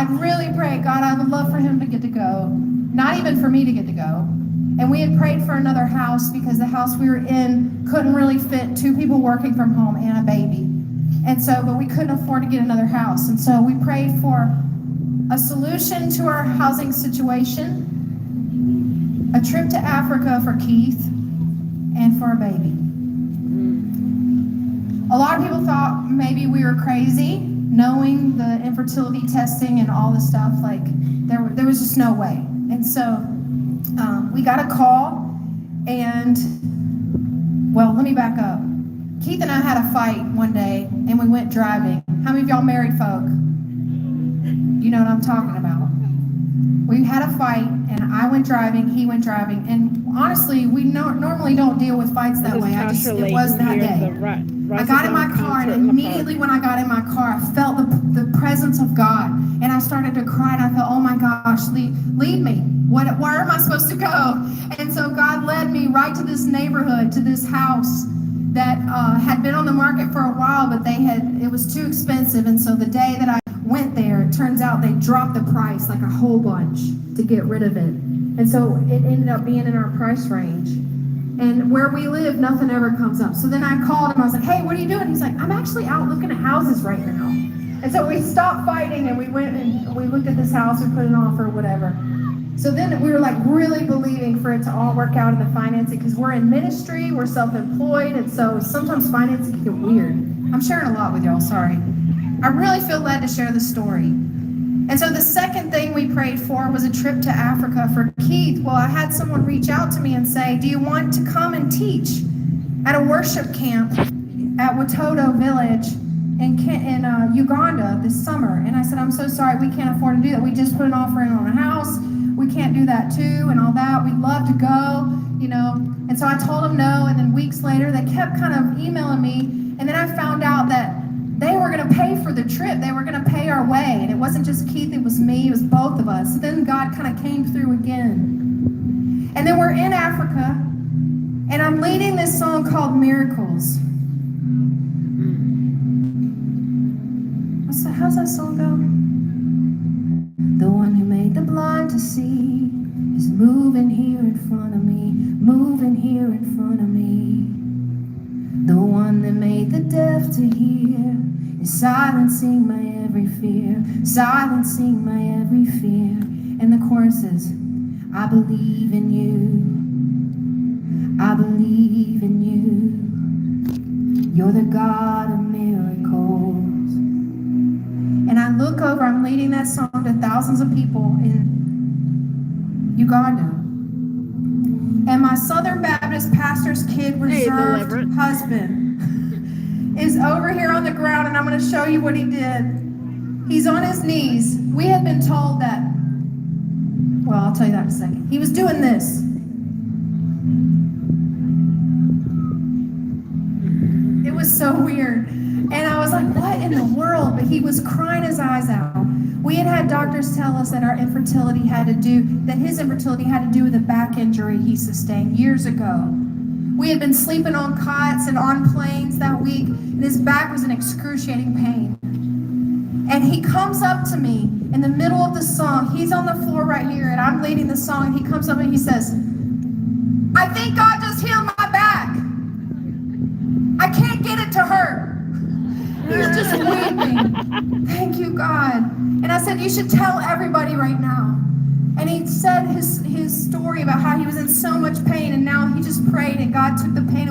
I'd really pray, God, I would love for him to get to go. Not even for me to get to go. And we had prayed for another house because the house we were in couldn't really fit 2 people working from home and a baby. And so, but we couldn't afford to get another house. And so we prayed for a solution to our housing situation, a trip to Africa for Keith, and for a baby. A lot of people thought maybe we were crazy, knowing the infertility testing and all the stuff. Like, there was just no way. And so we got a call, and, well, let me back up. Keith and I had a fight one day, and we went driving. How many of y'all married folk? You know what I'm talking about. We had a fight, and I went driving, he went driving, and honestly, we normally don't deal with fights that way. It was that day. I got in my car, and immediately when I got in my car, I felt the presence of God, and I started to cry, and I thought, oh my gosh, lead me. Where am I supposed to go? And so God led me right to this neighborhood, to this house that had been on the market for a while, but it was too expensive. And so the day that I went there, it turns out they dropped the price like a whole bunch to get rid of it. And so it ended up being in our price range. And where we live, nothing ever comes up. So then I called him, I was like, hey, what are you doing? He's like, I'm actually out looking at houses right now. And so we stopped fighting and we went and we looked at this house, we put an offer, whatever. So then we were like really believing for it to all work out in the financing, because we're in ministry, we're self-employed, and so sometimes financing can get weird. I'm sharing a lot with y'all, sorry. I really feel led to share the story. And so the second thing we prayed for was a trip to Africa for Keith. Well, I had someone reach out to me and say, do you want to come and teach at a worship camp at Watoto Village in Uganda this summer? And I said, I'm so sorry, we can't afford to do that. We just put an offer in on a house. We can't do that too, and all that. We'd love to go, you know. And so I told them no, and then weeks later, they kept kind of emailing me, and then I found out that they were going to pay for the trip. They were going to pay our way, and it wasn't just Keith, it was me, it was both of us. So then God kind of came through again. And then we're in Africa, and I'm leading this song called Miracles. How's that song go? The one who made the blind to see is moving here in front of me, moving here in front of me. The one that made the deaf to hear is silencing my every fear, silencing my every fear. And the chorus is, I believe in you, I believe in you. You're the God of miracles. And I look over, I'm leading that song to thousands of people in Uganda. And my Southern Baptist pastor's kid reserved husband is over here on the ground, and I'm going to show you what he did. He's on his knees. We had been told that, well, I'll tell you that in a second. He was doing this. It was so weird. And I was like, what in the world? But he was crying his eyes out. We had doctors tell us that his infertility had to do with a back injury he sustained years ago. We had been sleeping on cots and on planes that week, and his back was in excruciating pain. And he comes up to me in the middle of the song. He's on the floor right here, and I'm leading the song, and he comes up and he says, I think God just healed my back. I can't get it to hurt. He's just weeping. Thank you, God. And I said, you should tell everybody right now. And he said his story about how he was in so much pain, and now he just prayed and God took the pain